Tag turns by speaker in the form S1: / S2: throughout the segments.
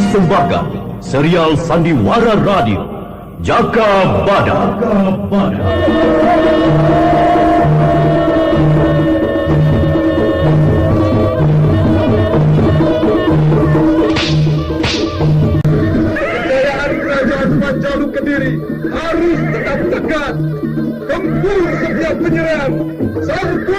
S1: mempersembahkan serial Sandiwara Radio Jaka Badak.
S2: Kejayaan kerajaan Panjalu Kediri harus tetap tegak. Tempur setiap penyerang. Serbu!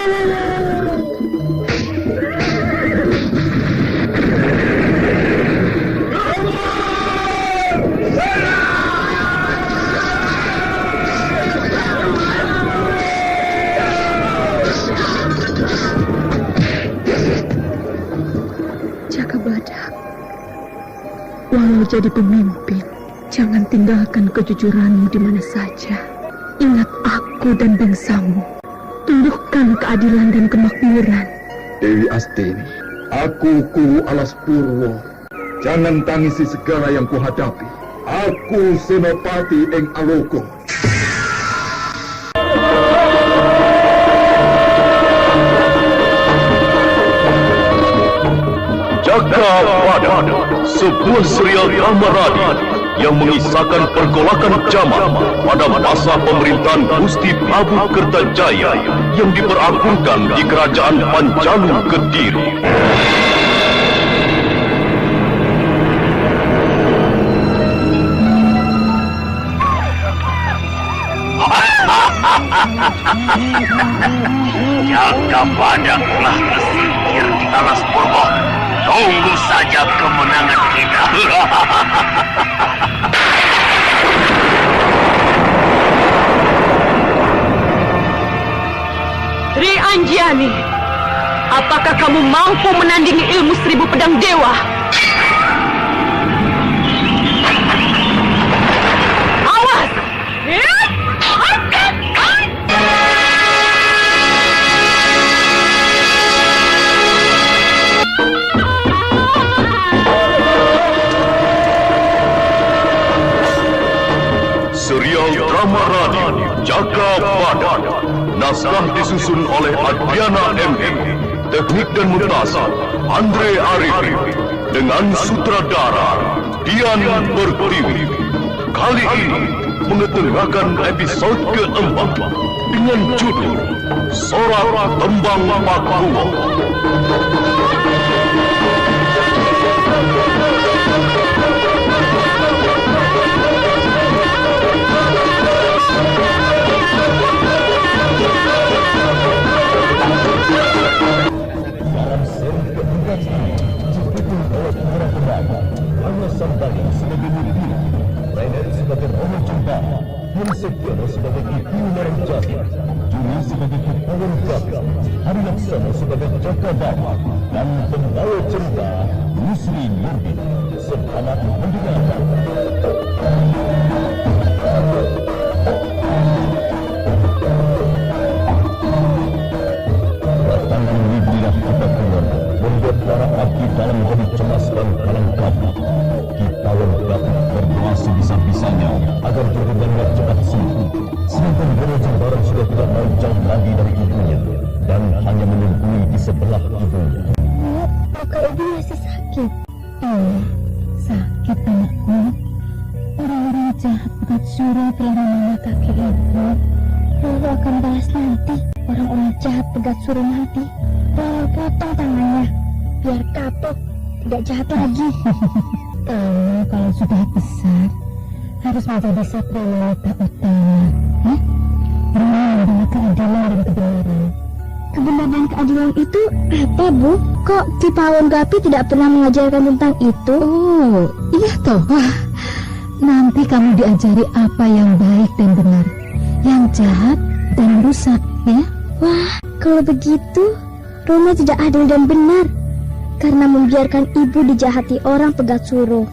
S3: Jaka Badak, walau jadi pemimpin, jangan tinggalkan kejujuranmu di mana saja. Ingat aku dan bangsamu. Tumbuhkan keadilan dan kemakmuran.
S2: Dewi Astini, aku Kuwu Alas Purwo. Jangan tangisi segala yang kuhadapi. Aku Senopati Eng Aloko.
S1: Jaka Badak, sebuah serial drama radio yang mengisahkan pergolakan zaman pada masa pemerintahan Gusti Prabu Kertajaya yang diperagungkan di Kerajaan Panjalu Kediri.
S4: Jaka Badak telah tersingkir di Alas Purwo. Tunggu saja kemenangan kita.
S3: Tri Anjiani, apakah kamu mampu menandingi ilmu 1000 pedang dewa? Awas!
S1: Serial drama radio Jaka Badak. Naskah disusun oleh Adriana M.M. Teknik dan montase Andre Arifin. Dengan sutradara Dian Pertiwi. Kali ini mengetengahkan episode keempat dengan judul Sorak Tembang Pakuwo.
S5: Hanya Sambali sebagai Mudira, Rainer sebagai Romo Jembara, Sekiono sebagai Kipu Naranjati, Juni sebagai Kepulauan Gagal, Hari Laksana sebagai Jaka Badak, dan pembawa cerita Yusri Nurdin. Selamat mendengarkan. Datangan Widya Kepulauan membuat para abdi dalam jadi cemas dan kalang kabut. Kipauan Gatot berdoa sebisa-bisanya agar jodohnya cepat sembuh. Sedangkan Romo Jembara sudah tidak mau jauh lagi dari ibunya dan hanya menunggui di sebelah ibunya.
S6: Maka ibu masih sakit.
S3: Iya, sakit anakku. Orang-orang jahat pekat suruh telah menimpa kaki ibu.
S6: Lalu akan balas nanti. Orang-orang jahat pegat suruh mati. Lalu potong tangannya. Biar kapok, tidak jahat lagi.
S3: Kamu kalau sudah besar harus menjadi satria wanita utama. Berani membela keadilan dan kebenaran.
S6: Kebenaran dan keadilan itu apa, Bu? Kok Kipauan Gapi tidak pernah mengajarkan tentang itu?
S3: Oh, iya toh. Wah, nanti kamu diajari apa yang baik dan benar, yang jahat dan rusak, ya?
S6: Wah, kalau begitu Romo tidak adil dan benar karena membiarkan ibu dijahati orang pegat suruh.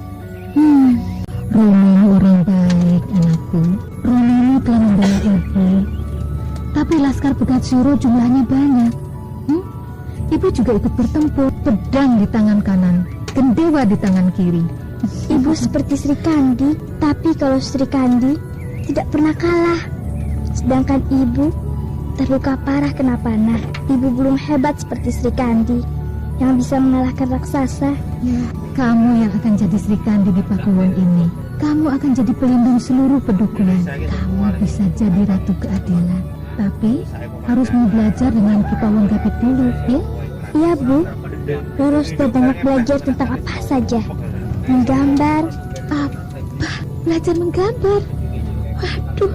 S3: Romo orang baik, anakku. Romo telah membela ibu. Tapi laskar pegat suruh jumlahnya banyak. Ibu juga ikut bertempur, pedang di tangan kanan, gendewa di tangan kiri.
S6: Ibu seperti Sri Kandi, tapi kalau Sri Kandi tidak pernah kalah. Sedangkan ibu terluka parah kena panah. Ibu belum hebat seperti Sri Kandi. yang bisa mengalahkan raksasa.
S3: Ya, kamu yang akan jadi Sri Kandi di Pakuwon ini. Kamu akan jadi pelindung seluruh pedukuhan. Kamu bisa jadi Ratu Keadilan. Tapi harus mau belajar dengan Ki Pawon Gapit dulu, ya?
S6: Iya, Bu. Roro sudah banyak belajar tentang apa saja. Menggambar.
S3: Apa? Belajar menggambar? Waduh,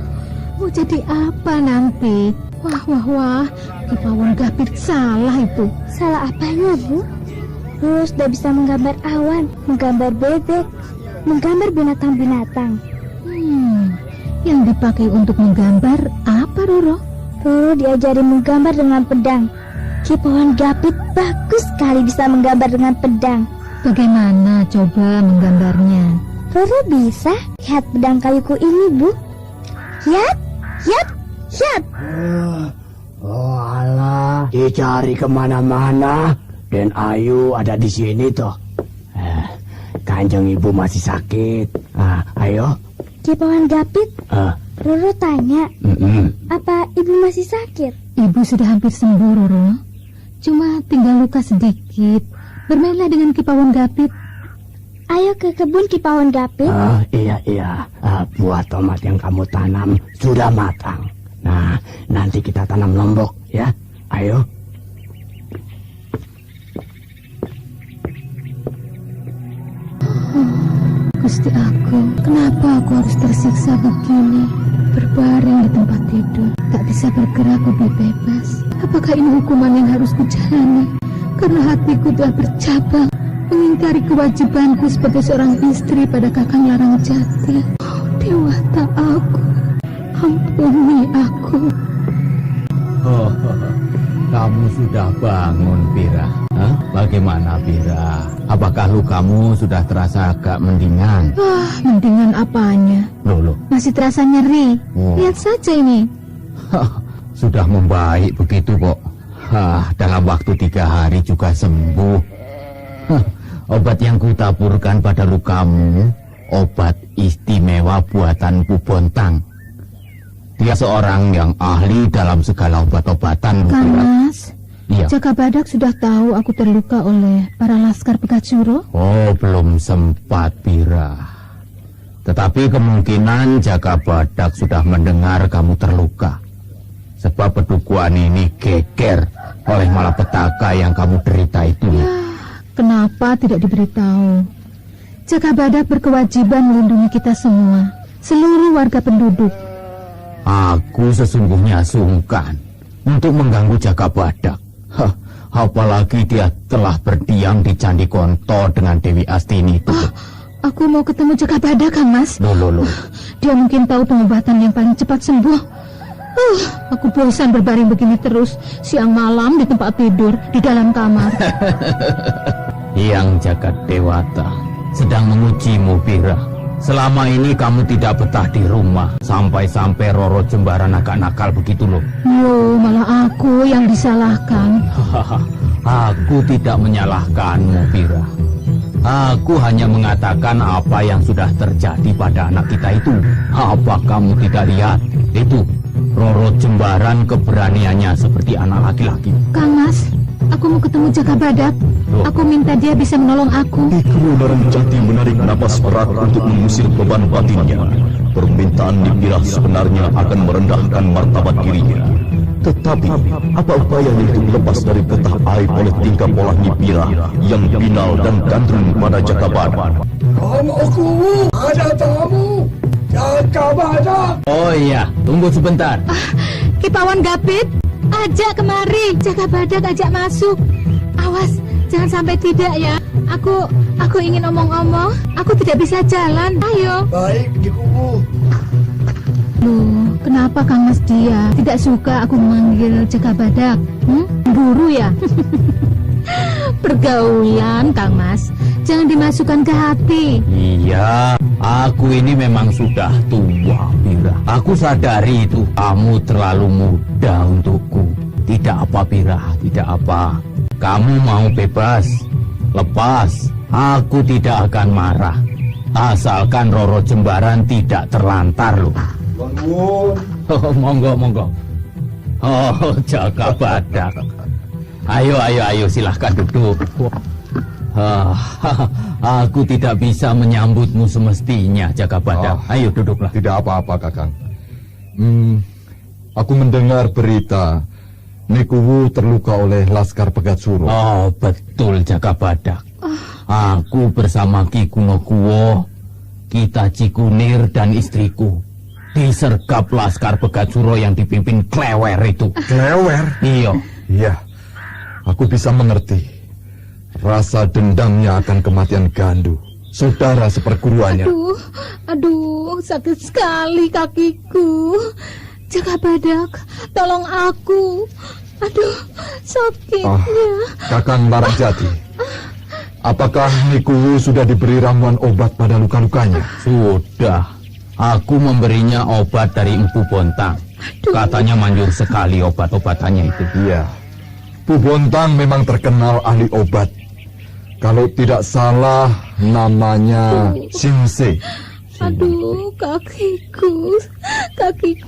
S3: mau jadi apa nanti? Wah, Ki Pawon Gapit salah itu.
S6: Salah apanya, Bu? Roro sudah bisa menggambar awan, menggambar bebek, menggambar binatang-binatang.
S3: Yang dipakai untuk menggambar apa, Roro?
S6: Roro diajari menggambar dengan pedang. Ki Pawon Gapit bagus sekali bisa menggambar dengan pedang.
S3: Bagaimana coba menggambarnya?
S6: Roro bisa. Lihat pedang kayuku ini, Bu. Lihat.
S7: Oh alah, dicari kemana-mana. Dan Ayu ada di sini toh. Kanjeng Ibu masih sakit. Ayo.
S6: Ki Pawon Gapit. Roro tanya, apa Ibu masih sakit?
S3: Ibu sudah hampir sembuh, Roro. Cuma tinggal luka sedikit. Bermainlah dengan Ki Pawon Gapit.
S6: Ayo ke kebun Ki Pawon Gapit.
S7: Iya. Buah tomat yang kamu tanam sudah matang. Nah, nanti kita tanam lombok ya. Ayo.
S3: Gusti aku, kenapa aku harus tersiksa begini? Berbaring di tempat tidur, tak bisa bergerak lebih bebas. Apakah ini hukuman yang harus kujalani? Karena hatiku telah bercabang mengingkari kewajibanku sebagai seorang istri pada Kakang Larangjati. Oh, Dewata aku, ampuni aku.
S8: Kamu sudah bangun, Pira. Bagaimana, Pira? Apakah lukamu sudah terasa agak mendingan?
S3: Mendingan apanya?
S8: Loh.
S3: Masih terasa nyeri. Lihat saja ini.
S8: Sudah membaik begitu kok. Dalam waktu 3 hari juga sembuh. Obat yang kutaburkan pada lukamu, obat istimewa buatan Pu Bontang. Dia seorang yang ahli dalam segala obat-obatan.
S3: Kang Mas,
S8: iya.
S3: Jaka Badak sudah tahu aku terluka oleh para laskar Pegatsuro?
S8: Oh, belum sempat, Pira. Tetapi kemungkinan Jaka Badak sudah mendengar kamu terluka. Sebab pedukuhan ini geger oleh malapetaka yang kamu derita itu.
S3: Kenapa tidak diberitahu? Jaka Badak berkewajiban melindungi kita semua, seluruh warga penduduk.
S8: Aku sesungguhnya sungkan untuk mengganggu Jaka Badak. Apalagi dia telah berdiam di Candi Konto dengan Dewi Astini itu.
S3: Aku mau ketemu Jaka Badak, Kang Mas.
S8: Loh.
S3: Dia mungkin tahu pengobatan yang paling cepat sembuh. Aku bosan berbaring begini terus, siang malam di tempat tidur, di dalam kamar.
S8: Yang Jagat Dewata sedang mengujimu, Pira. Selama ini kamu tidak betah di rumah, sampai-sampai Roro Jembaran agak nakal begitu loh.
S3: Loh, malah aku yang disalahkan.
S8: Aku tidak menyalahkanmu, Pira. Aku hanya mengatakan apa yang sudah terjadi pada anak kita itu. Apa kamu tidak lihat? Itu, Roro Jembaran keberaniannya seperti anak laki-laki.
S3: Kang Mas, aku mau ketemu Jaka Badak. Aku minta dia bisa menolong aku.
S1: Ikru Larangjati menarik napas berat untuk mengusir beban batinnya. Permintaan Nipirah sebenarnya akan merendahkan martabat dirinya. Tetapi, apa upayanya untuk lepas dari getah aib oleh tingkah pola Nipirah yang binal dan gandrung pada Jaka Badak?
S2: Tamuku, ada tamu. Jaka Badak.
S8: Oh iya, tunggu sebentar.
S3: Ki Pawon Gapit, ajak kemari. Jaka Badak ajak masuk. Awas, jangan sampai tidak ya. Aku ingin omong-omong. Aku tidak bisa jalan. Ayo.
S2: Baik, Dikuku.
S3: Loh, kenapa Kang Mas dia tidak suka aku memanggil Jaka Badak? Guru ya? Pergaulan, Kang Mas. Jangan dimasukkan ke hati.
S8: Iya, aku ini memang sudah tua, Pira. Aku sadari itu. Kamu terlalu muda untukku. Tidak apa, Pira, tidak apa. Kamu mau bebas, lepas. Aku tidak akan marah. Asalkan Roro Jembaran tidak terlantar loh.
S2: Bangun.
S8: Monggo. Oh, Jaka Badak. Ayo, silahkan duduk. Aku tidak bisa menyambutmu semestinya, Jagabadak. Ayo duduklah.
S2: Tidak apa-apa, Kakang. Aku mendengar berita Nikuwu terluka oleh Laskar Pegat Suro.
S8: Oh, betul, Jagabadak. Aku bersama Ki Kunokuwo, Kita Cikunir dan istriku disergap Laskar Pegat Suro yang dipimpin Klewer itu.
S2: Klewer?
S8: Iya.
S2: Iya, aku bisa mengerti. Rasa dendamnya akan kematian Gandu, saudara seperguruannya.
S3: Aduh, sakit sekali kakiku. Jagabadak, tolong aku. Aduh, sakitnya.
S2: Kakang Larajati, apakah Nikuwu sudah diberi ramuan obat pada luka-lukanya?
S8: Sudah. Aku memberinya obat dari Empu Bontang. Katanya manjur sekali obat-obatannya itu.
S2: Iya, Pu Bontang memang terkenal ahli obat. Kalau tidak salah, namanya Sinse.
S3: Aduh, kakiku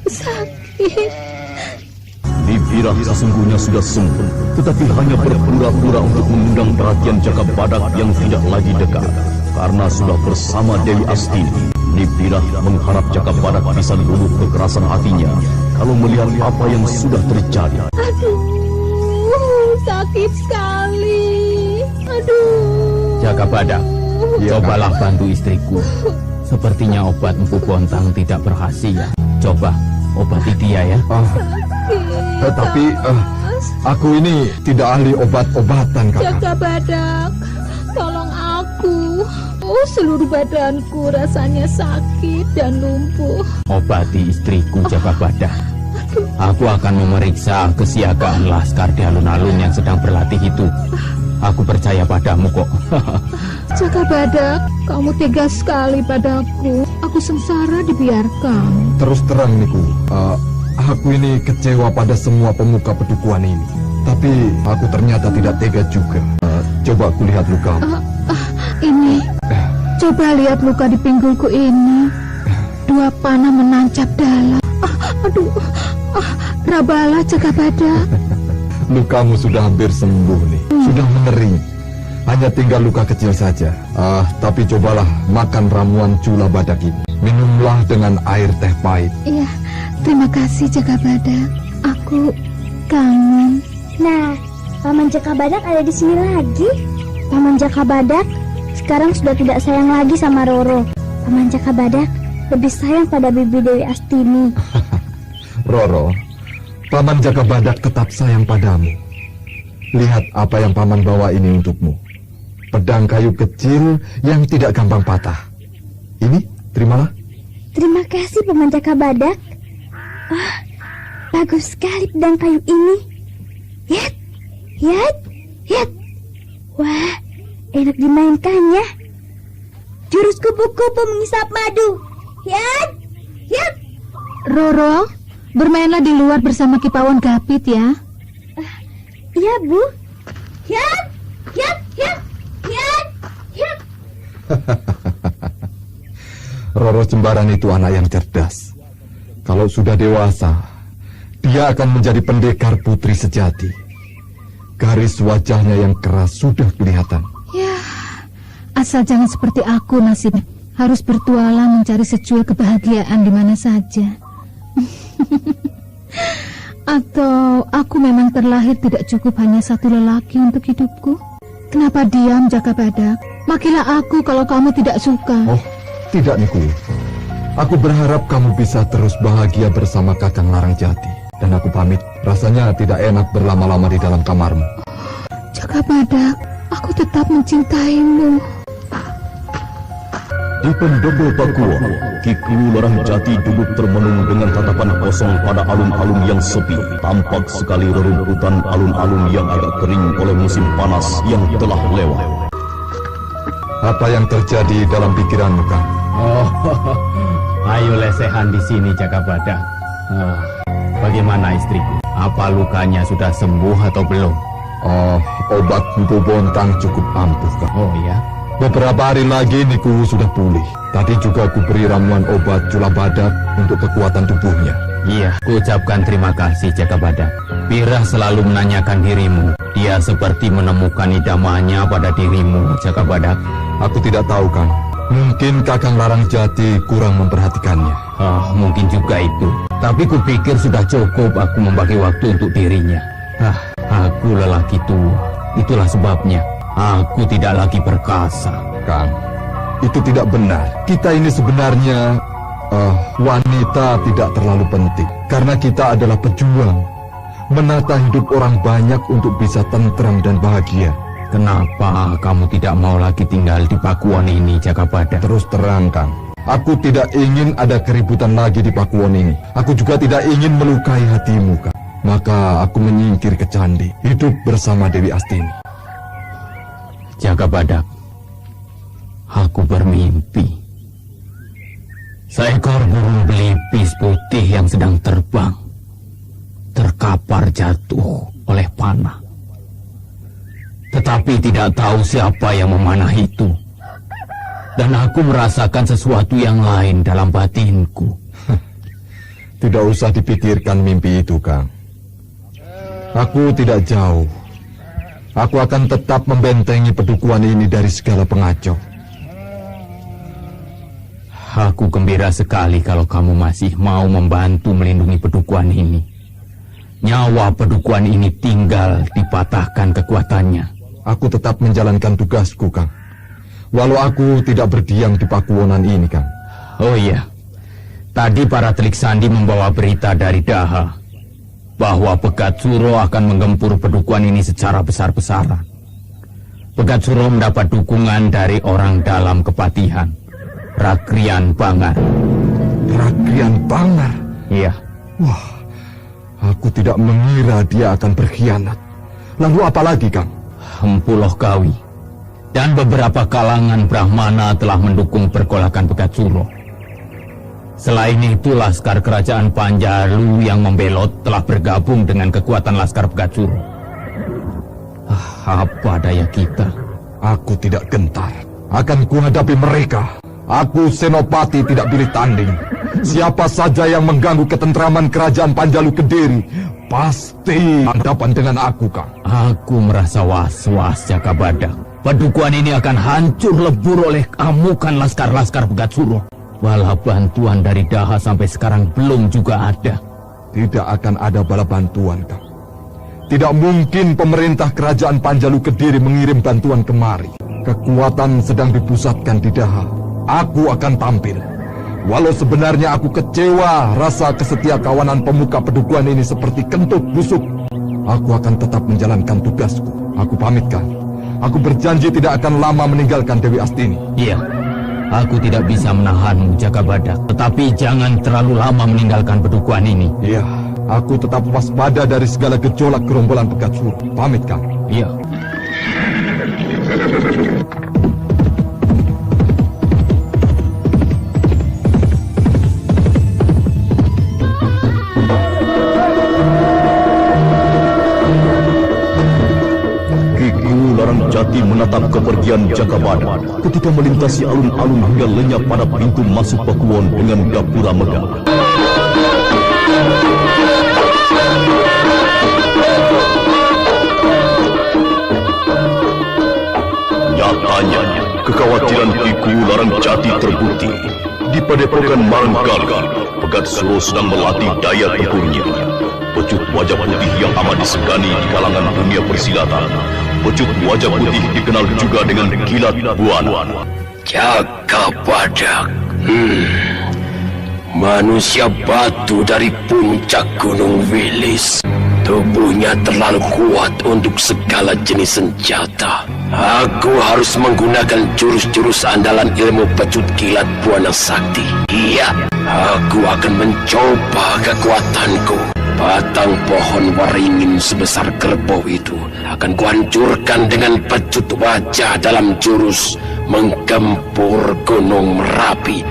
S3: sakit.
S1: Nibirah sesungguhnya sudah sembuh, tetapi hanya berpura-pura untuk mengundang perhatian Jagabadak yang tidak lagi dekat. Karena sudah bersama Dewi Astini, Nibirah mengharap Jagabadak bisa luluh kekerasan hatinya kalau melihat apa yang sudah terjadi.
S3: Aduh, sakit sekali. Aduh.
S8: Jagabadak, cobalah bantu istriku. Sepertinya obat Empu Bontang tidak berhasil. Coba obati dia ya.
S2: Tapi aku ini tidak ahli obat-obatan, Kakak.
S3: Jagabadak, tolong aku. Oh, seluruh badanku rasanya sakit dan lumpuh.
S8: Obati istriku, Jagabadak. Aku akan memeriksa kesiagaan Laskar di alun-alun yang sedang berlatih itu. Aku percaya padamu kok.
S3: Jagabadak, kamu tega sekali padaku. Aku sengsara dibiarkan.
S2: Terus terang, Niku, aku ini kecewa pada semua pemuka pedukuhan ini. Tapi aku ternyata tidak tega juga. Coba aku lihat lukamu.
S3: Ini, coba lihat luka di pinggulku ini. 2 panah menancap dalam. Aduh, Rabala, Jagabadak.
S2: Lukamu sudah hampir sembuh nih. Sudah mengering. Hanya tinggal luka kecil saja. Tapi cobalah makan ramuan Cula Badak ini. Minumlah dengan air teh pahit.
S3: Iya, terima kasih Jagabadak. Aku kangen.
S6: Nah, Paman Jagabadak ada di sini lagi. Paman Jagabadak sekarang sudah tidak sayang lagi sama Roro. Paman Jagabadak lebih sayang pada Bibi Dewi Astini.
S2: Roro, Paman Jagabadak tetap sayang padamu. Lihat apa yang Paman bawa ini untukmu. Pedang kayu kecil yang tidak gampang patah. Ini, terimalah.
S6: Terima kasih Paman Jagabadak. Bagus sekali pedang kayu ini. Yat. Wah, enak dimainkannya. Jurus kupu-kupu mengisap madu. Yat.
S3: Roro, bermainlah di luar bersama Kipawon Gapit ya.
S6: Iya, Bu. Yat.
S2: Roro Jembaran itu anak yang cerdas. Kalau sudah dewasa, dia akan menjadi pendekar putri sejati. Garis wajahnya yang keras sudah kelihatan.
S3: Ya, asal jangan seperti aku nasibnya. Harus bertualang mencari secuil kebahagiaan di mana saja. Atau aku memang terlahir tidak cukup hanya satu lelaki untuk hidupku? Kenapa diam, Jagabadak? Makilah aku kalau kamu tidak suka.
S2: Oh, tidak, Niku. Aku berharap kamu bisa terus bahagia bersama Kakang Larajati. Dan aku pamit, rasanya tidak enak berlama-lama di dalam kamarmu.
S3: Jagabadak, aku tetap mencintaimu.
S1: Di pendopo Papua, Ki Kuwu Larajati duduk termenung dengan tatapan kosong pada alun-alun yang sepi. Tampak sekali rerumputan alun-alun yang agak kering oleh musim panas yang telah lewat.
S2: Apa yang terjadi dalam pikiranmu, Kang?
S8: Ayo lesehan di sini, Jagabadak. Bagaimana istriku? Apa lukanya sudah sembuh atau belum?
S2: Obat Empu Bontang cukup ampuh, Kang.
S8: Oh ya?
S2: Beberapa hari lagi Niku sudah pulih. Tadi juga aku beri ramuan obat Cula Badak untuk kekuatan tubuhnya.
S8: Iya, ku ucapkan terima kasih, Jagabadak. Pirah selalu menanyakan dirimu. Dia seperti menemukan idamanya pada dirimu, Jaka Badak.
S2: Aku tidak tahu, Kang. Mungkin Kakang Larangjati kurang memperhatikannya.
S8: Mungkin juga itu. Tapi kupikir sudah cukup aku membagi waktu untuk dirinya. Aku lelaki tua. Itulah sebabnya aku tidak lagi perkasa.
S2: Kang, itu tidak benar. Kita ini sebenarnya wanita tidak terlalu penting. Karena kita adalah pejuang. Menata hidup orang banyak untuk bisa tentram dan bahagia.
S8: Kenapa kamu tidak mau lagi tinggal di Pakuwon ini, Jaka Badak?
S2: Terus terang, Kang. Aku tidak ingin ada keributan lagi di Pakuwon ini. Aku juga tidak ingin melukai hatimu, Kang. Maka aku menyingkir ke candi, hidup bersama Dewi Astini.
S8: Jaka Badak, aku bermimpi. Seekor burung belipis putih yang sedang terbang, terkapar jatuh oleh panah. Tetapi tidak tahu siapa yang memanah itu. Dan aku merasakan sesuatu yang lain dalam batinku.
S2: Tidak usah dipikirkan mimpi itu, Kang. Aku tidak jauh. Aku akan tetap membentengi pedukuhan ini dari segala pengacau.
S8: Aku gembira sekali kalau kamu masih mau membantu melindungi pedukuhan ini. Nyawa pedukuhan ini tinggal dipatahkan kekuatannya.
S2: Aku tetap menjalankan tugasku, Kang. Walau aku tidak berdiam di Pakuwonan ini, Kang.
S8: Oh iya, tadi para Telik Sandi membawa berita dari Daha bahwa Pegat Suro akan menggempur pedukuhan ini secara besar-besaran. Pegat Suro mendapat dukungan dari orang dalam kepatihan, Rakrian Bangar.
S2: Rakrian Bangar?
S8: Iya.
S2: Wah, aku tidak mengira dia akan berkhianat. Lalu apa lagi, Kang?
S8: Empu Lohkawi dan beberapa kalangan Brahmana telah mendukung pergolakan Pegat Suro. Selain itu, laskar kerajaan Panjalu yang membelot telah bergabung dengan kekuatan laskar Pegat Suro. Apa daya kita?
S2: Aku tidak gentar. Akan kuhadapi mereka. Aku Senopati tidak pilih tanding. Siapa saja yang mengganggu ketentraman kerajaan Panjalu Kediri pasti hadapan dengan aku, Kang.
S8: Aku merasa was-was, Jaka Badak. Pedukuhan ini akan hancur lebur oleh amukan laskar-laskar Pegat Suro. Bala bantuan dari Daha sampai sekarang belum juga ada.
S2: Tidak akan ada bala bantuan, Kang. Tidak mungkin pemerintah kerajaan Panjalu Kediri mengirim bantuan kemari. Kekuatan sedang dipusatkan di Daha. Aku akan tampil. Walau sebenarnya aku kecewa rasa kesetiakawanan pemuka pedukuhan ini seperti kentut busuk, aku akan tetap menjalankan tugasku. Aku pamitkan. Aku berjanji tidak akan lama meninggalkan Dewi Astini.
S8: Iya, aku tidak bisa menahanmu, Jaka Badak. Tetapi jangan terlalu lama meninggalkan pedukuhan ini.
S2: Iya, aku tetap waspada dari segala gejolak gerombolan Pegat Suro. Pamitkan.
S8: Iya.
S1: Larangjati menatap kepergian Jaka Badak ketika melintasi alun-alun hingga lenyap pada pintu masuk Pakuwon dengan gapura megah. Nyatanya, kekhawatiran Kiku Larangjati terbukti. Di padepokan Marangkali, Pegat Suro sedang melatih daya tempurnya. Pecut wajah putih yang amat disegani di kalangan dunia persilatan. Pecut wajah putih dikenal juga dengan Kilat Buana.
S4: Jaka Badak, manusia batu dari puncak Gunung Wilis. Tubuhnya terlalu kuat untuk segala jenis senjata. Aku harus menggunakan jurus-jurus andalan ilmu pecut Kilat Buana Sakti. Iya, aku akan mencoba kekuatanku. Batang pohon waringin sebesar kerbau itu akan kuhancurkan dengan pecut wajah dalam jurus menggempur Gunung Merapi.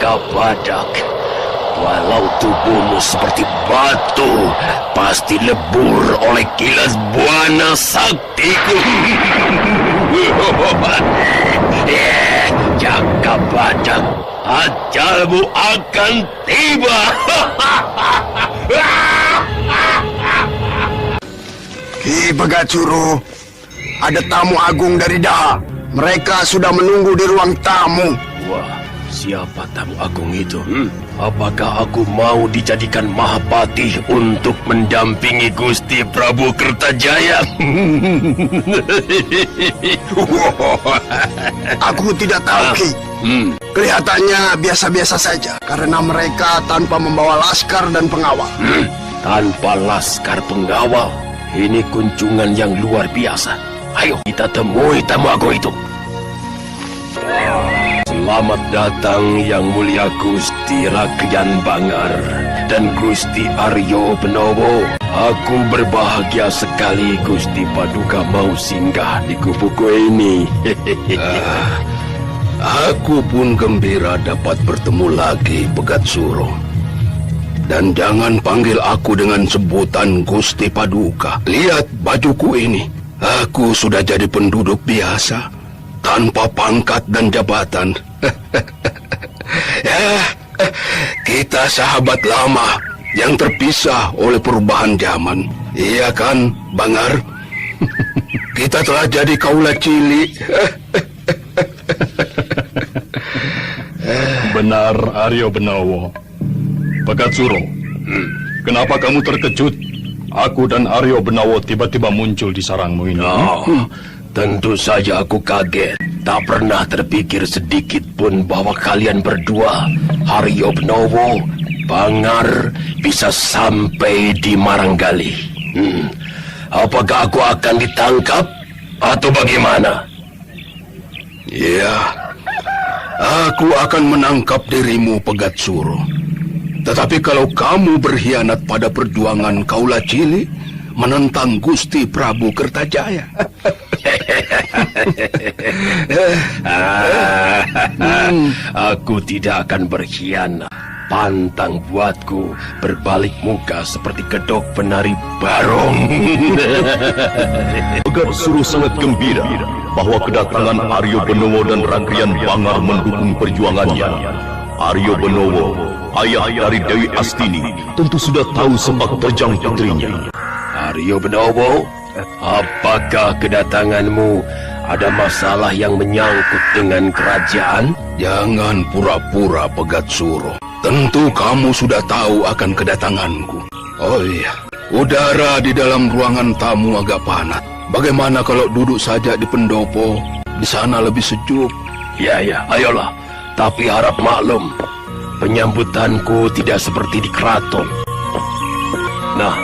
S4: Jaka Badak, walau tubuhmu seperti batu, pasti lebur oleh kilas buana saktiku. Jaka Badak, ajalmu akan tiba.
S9: Ki Pegatsuro, ada tamu agung dari Daha. Mereka sudah menunggu di ruang tamu.
S4: Wah, siapa tamu agung itu? Apakah aku mau dijadikan Mahapati untuk mendampingi Gusti Prabu Kertajaya?
S9: Aku tidak tahu, Ki. Kelihatannya biasa-biasa saja, karena mereka tanpa membawa laskar dan pengawal.
S4: Tanpa laskar pengawal? Ini kunjungan yang luar biasa. Ayo kita temui tamu agung itu. Selamat datang Yang Mulia Gusti Rakyan Bangar dan Gusti Aryo Benowo. Aku berbahagia sekali Gusti Paduka mau singgah di kubuku ini.
S9: Aku pun gembira dapat bertemu lagi, Pegatsuro. Dan jangan panggil aku dengan sebutan Gusti Paduka. Lihat bajuku ini. Aku sudah jadi penduduk biasa, tanpa pangkat dan jabatan. Kita sahabat lama yang terpisah oleh perubahan zaman. Iya kan, Bangar? Kita telah jadi kaula cilik.
S5: Benar, Aryo Benowo. Pegatsuro, kenapa kamu terkejut? Aku dan Aryo Benowo tiba-tiba muncul di sarangmu ini.
S4: Tentu saja aku kaget. Tak pernah terpikir sedikit pun bahwa kalian berdua, Aryo Benowo, Bangar, bisa sampai di Maranggali. Apakah aku akan ditangkap atau bagaimana?
S9: Ya, aku akan menangkap dirimu, Pegatsuro. Tetapi kalau kamu berkhianat pada perjuangan kaula cilik menentang Gusti Prabu Kertajaya.
S4: Aku tidak akan berkhianat. Pantang buatku berbalik muka seperti kedok penari barong.
S1: Pegatsuro sangat gembira bahwa kedatangan Aryo Benowo dan Rakyan Bangar mendukung perjuangannya. Aryo Benowo, ayah dari Dewi Astini, tentu sudah tahu sepak terjang putrinya.
S4: Aryo Benowo, apakah kedatanganmu ada masalah yang menyangkut dengan kerajaan?
S9: Jangan pura-pura, Pegatsuro. Tentu kamu sudah tahu akan kedatanganku. Oh iya, udara di dalam ruangan tamu agak panas. Bagaimana kalau duduk saja di pendopo? Di sana lebih sejuk.
S4: Ya, ayolah. Tapi harap maklum, penyambutanku tidak seperti di keraton. Nah,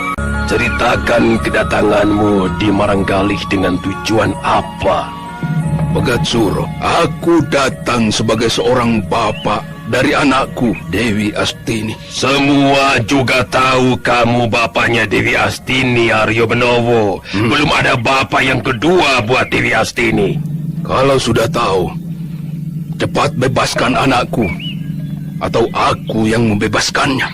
S4: ceritakan kedatanganmu di Maranggali dengan tujuan apa?
S9: Pegatsuro, aku datang sebagai seorang bapak dari anakku, Dewi Astini.
S4: Semua juga tahu kamu bapaknya Dewi Astini, Aryo Benowo. Belum ada bapak yang kedua buat Dewi Astini.
S9: Kalau sudah tahu, cepat bebaskan anakku, atau aku yang membebaskannya.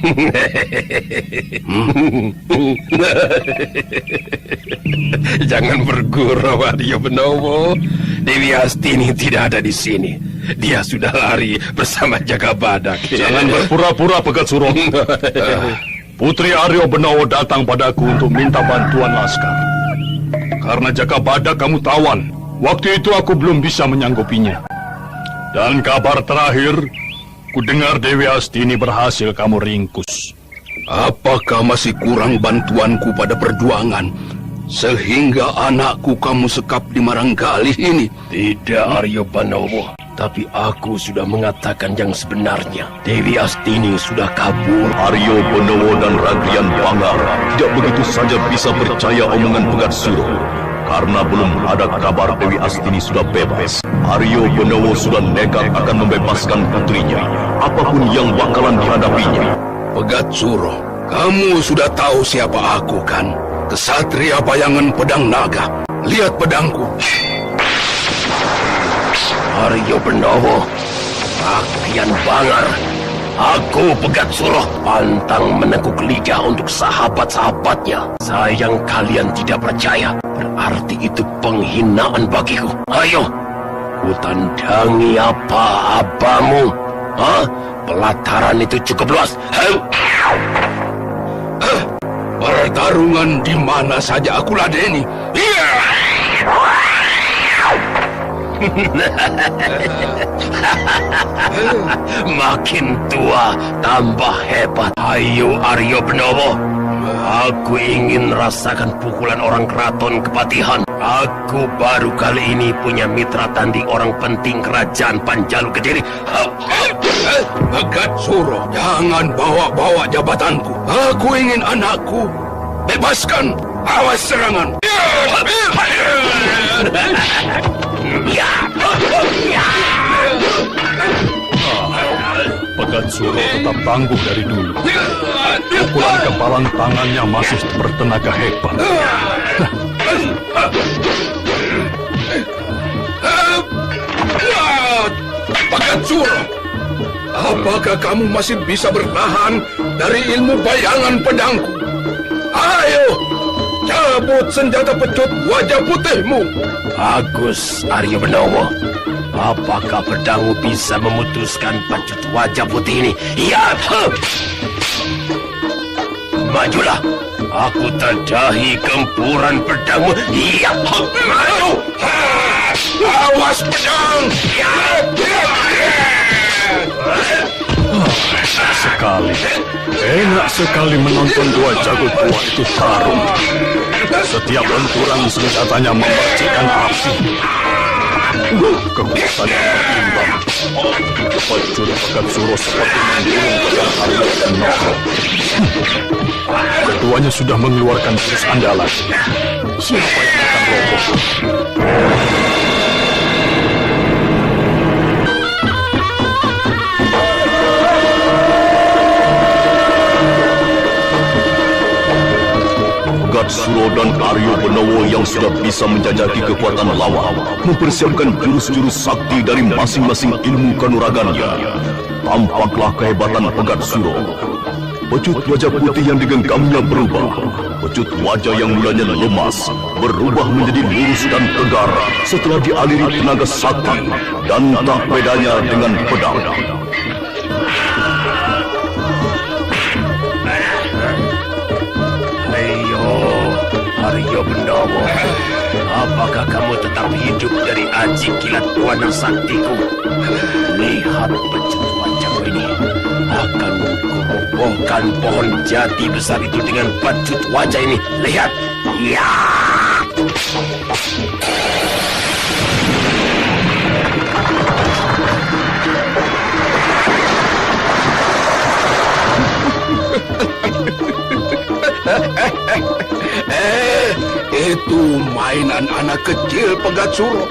S4: Jangan bergurau, Aryo Benowo. Dewi Astini tidak ada di sini. Dia sudah lari bersama Jaka Badak.
S5: Jangan berpura-pura, Pegatsuro. Putri Aryo Benowo datang padaku untuk minta bantuan laskar. Karena Jaka Badak kamu tawan, waktu itu aku belum bisa menyanggupinya. Dan kabar terakhir, ku dengar Dewi Astini berhasil kamu ringkus.
S9: Apakah masih kurang bantuanku pada perjuangan, sehingga anakku kamu sekap di Maranggali ini?
S4: Tidak, Aryo Benowo. Tapi aku sudah mengatakan yang sebenarnya. Dewi Astini sudah kabur.
S1: Aryo Benowo dan Rakyan Bangar tidak begitu saja bisa percaya omongan Pegatsuro. Karena belum ada kabar Dewi Astini sudah bebas. Aryo Benowo sudah nekat akan membebaskan putrinya, apapun yang bakalan dihadapinya.
S9: Pegatsuro, kamu sudah tahu siapa aku kan? Kesatria bayangan pedang naga. Lihat pedangku.
S4: Aryo Benowo, Rakyan Bangar, Aku Pegat Suruh pantang menekuk lidah untuk sahabat-sahabatnya. Sayang kalian tidak percaya. Berarti itu penghinaan bagiku. Ayo, ku tandangi apa-apamu. Pelataran itu cukup luas.
S9: Pertarungan di mana saja aku ladeni.
S4: Makin tua, tambah hebat. Ayo Aryo Benowo, aku ingin rasakan pukulan orang keraton Kepatihan. Aku baru kali ini punya mitra tanding orang penting kerajaan Panjalu Kediri.
S9: Pegat Suruh, jangan bawa-bawa jabatanku. Aku ingin anakku. Bebaskan, awas serangan.
S5: Pegat Suruh tetap tangguh dari dulu. Pukulan kepalan tangannya masih bertenaga hebat.
S9: Pegat Suruh, apakah kamu masih bisa bertahan dari ilmu bayangan pedangku? Ayo, cabut senjata pecut wajah putihmu.
S4: Bagus, Aryo Benowo. Apakah pedangmu bisa memutuskan pecut wajah putih ini? Ya, majulah. Aku tadahi gempuran pedangmu. Ya, maju.
S9: Awas pedang.
S5: Sekali. Enak sekali menonton dua jago tua itu tarung. Setiap benturan senjatanya memercikan api. Kekuatannya berimbang. Pecut Pegat Suruh seperti menggulung pedang Aryo Benowo. Keduanya sudah mengeluarkan jurus andalan. Siapa yang akan roboh?
S1: Pegat Suruh dan Aryo Benowo yang sudah bisa menjajaki kekuatan lawan mempersiapkan jurus-jurus sakti dari masing-masing ilmu kanuragannya. Tampaklah kehebatan Pegat Suruh. Pecut wajah putih yang digenggamnya berubah. Pecut wajah yang mulanya lemas berubah menjadi lurus dan tegar setelah dialiri tenaga sakti, dan tak bedanya dengan pedang.
S4: Aryo Benowo, apakah kamu tetap hidup dari aji kilat buana saktiku? Lihat pecut wajahku ini. Akan kurobohkan pohon jati besar itu dengan pecut wajah ini. Lihat. Ya.
S9: Itu mainan anak kecil Pegat Suruh.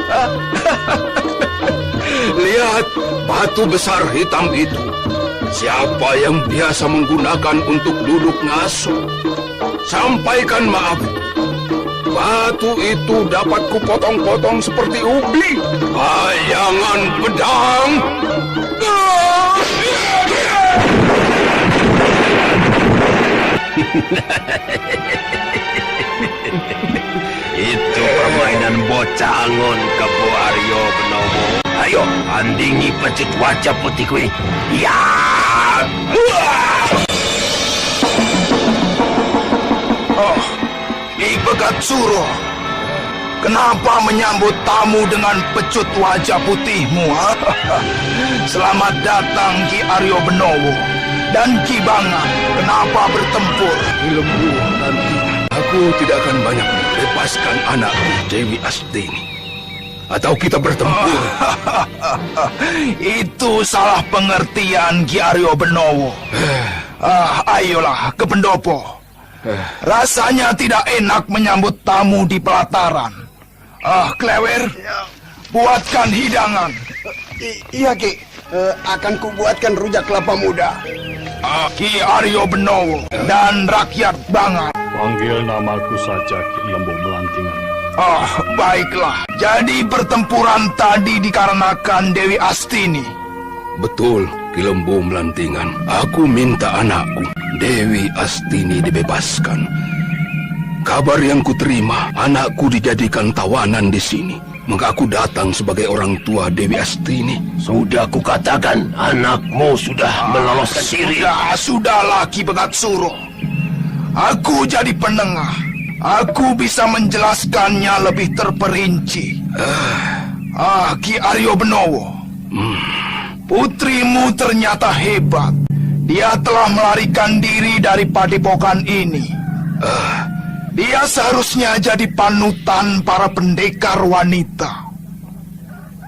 S9: Lihat batu besar hitam itu. Siapa yang biasa menggunakan untuk duduk ngasuh? Sampaikan maaf. Batu itu dapat kupotong-potong seperti ubi. Bayangan pedang.
S4: Itu permainan bocah angon Kebo Aryo Benowo. Ayo, tandingi pecut wajah putihku ini. Ya!
S9: Oh, Ki Pegat Suruh, kenapa menyambut tamu dengan pecut wajah putihmu? Selamat datang Ki Aryo Benowo dan Ki Bangan. Kenapa bertempur?
S5: Lembu nanti.
S9: Aku tidak akan banyak melepaskan anakku Dewi Astini. Atau kita bertempur? Itu salah pengertian Ki Aryo Benowo. Ayolah ke pendopo. Rasanya tidak enak menyambut tamu di pelataran. Klewer, buatkan hidangan.
S10: Iya Ki, akan kubuatkan rujak kelapa muda.
S9: Ki Aryo Benowo dan rakyat Bangan.
S5: Panggil namaku saja Ki Lembu Melantingan.
S9: Baiklah. Jadi pertempuran tadi dikarenakan Dewi Astini. Betul, Ki Lembu Melantingan, aku minta anakku, Dewi Astini, dibebaskan. Kabar yang kuterima, anakku dijadikan tawanan di sini. Maka aku datang sebagai orang tua Dewi Astini.
S4: Sudah kukatakan, anakmu sudah meloloskan diri.
S10: Sudahlah Ki Pegat Suro. Aku jadi penengah. Aku bisa menjelaskannya lebih terperinci. Ki Aryo Benowo, putrimu ternyata hebat. Dia telah melarikan diri dari padepokan ini. Dia seharusnya jadi panutan para pendekar wanita.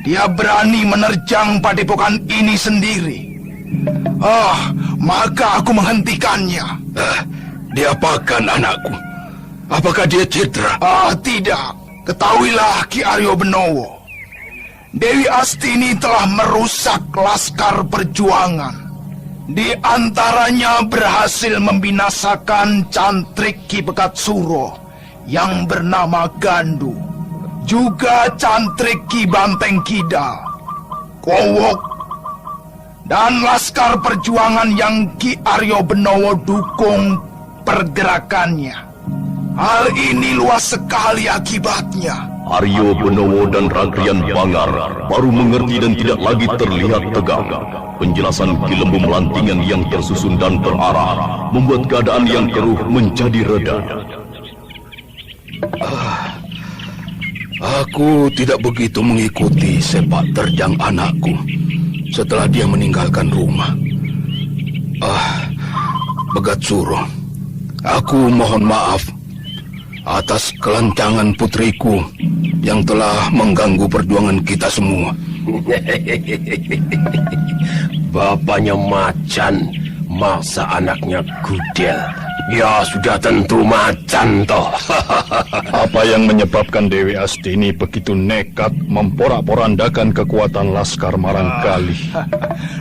S10: Dia berani menerjang padepokan ini sendiri. Maka aku menghentikannya.
S9: Diapakan anakku? Apakah dia cedera?
S10: Tidak. Ketahuilah Ki Aryo Benowo, Dewi Astini telah merusak laskar perjuangan. Di antaranya berhasil membinasakan cantrik Ki Pegat Suro yang bernama Gandu, juga cantrik Ki Banteng Kidal, Kowok, dan laskar perjuangan yang Ki Aryo Benowo dukung pergerakannya. Hal ini luas sekali akibatnya.
S1: Aryo Benowo dan Ragrian Bangar baru mengerti dan tidak lagi terlihat tegang. Penjelasan Ki Lembu Melantingan yang tersusun dan terarah membuat keadaan yang keruh menjadi reda.
S9: Aku tidak begitu mengikuti sepak terjang anakku setelah dia meninggalkan rumah. Pegat Suro, aku mohon maaf atas kelancangan putriku yang telah mengganggu perjuangan kita semua.
S4: Bapaknya macan, masa anaknya gudel. Ya sudah tentu macan toh.
S5: Apa yang menyebabkan Dewi Astini begitu nekat memporak-porandakan kekuatan Laskar Marangkali?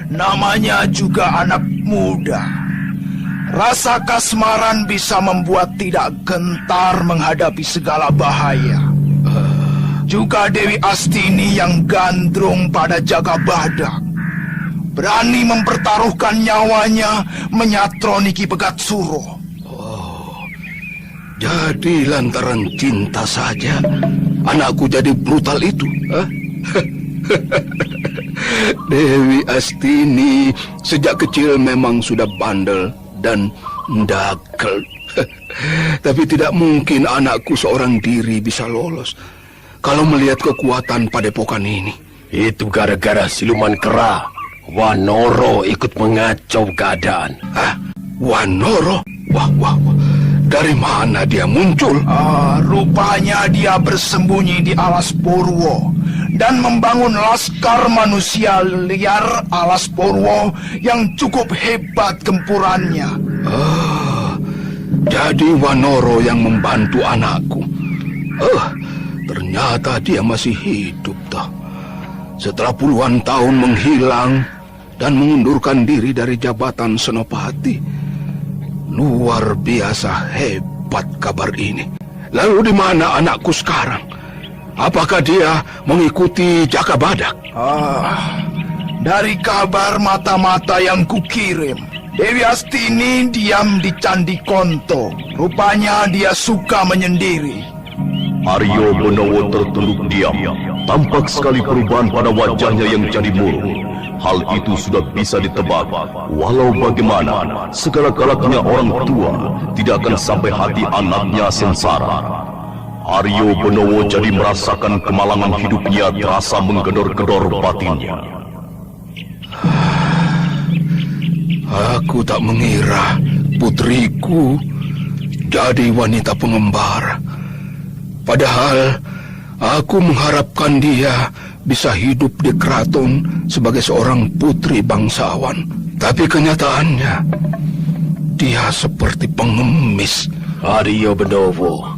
S10: Namanya juga anak muda. Rasa kasmaran bisa membuat tidak gentar menghadapi segala bahaya. Juga Dewi Astini yang gandrung pada Jaga Badak, berani mempertaruhkan nyawanya menyatroni Ki Pegat Suro.
S9: Jadi lantaran cinta saja anakku jadi brutal itu. Dewi Astini sejak kecil memang sudah bandel dan ndagel. Tapi tidak mungkin anakku seorang diri bisa lolos kalau melihat kekuatan padepokan ini.
S4: Itu gara-gara siluman kera Wanoro ikut mengacau keadaan.
S9: Wanoro? Wah. Dari mana dia muncul?
S10: Rupanya dia bersembunyi di Alas Purwo dan membangun laskar manusia liar Alas Purwo yang cukup hebat gempurannya.
S9: Jadi Wanoro yang membantu anakku. Ternyata dia masih hidup toh. Setelah puluhan tahun menghilang dan mengundurkan diri dari jabatan Senopati. Luar biasa hebat kabar ini. Lalu di mana anakku sekarang? Apakah dia mengikuti Jaga Badak?
S10: Dari kabar mata-mata yang kukirim, Dewi Astini diam di Candi Konto. Rupanya dia suka menyendiri.
S1: Aryo Benowo tertunduk diam. Tampak sekali perubahan pada wajahnya yang jadi murung. Hal itu sudah bisa ditebak. Walau bagaimana, segala galaknya orang tua tidak akan sampai hati anaknya sengsara. Aryo Benowo jadi merasakan kemalangan hidupnya terasa menggedor-gedor batinnya.
S9: Aku tak mengira putriku jadi wanita pengembara. Padahal aku mengharapkan dia bisa hidup di keraton sebagai seorang putri bangsawan. Tapi kenyataannya dia seperti pengemis.
S4: Aryo Benowo,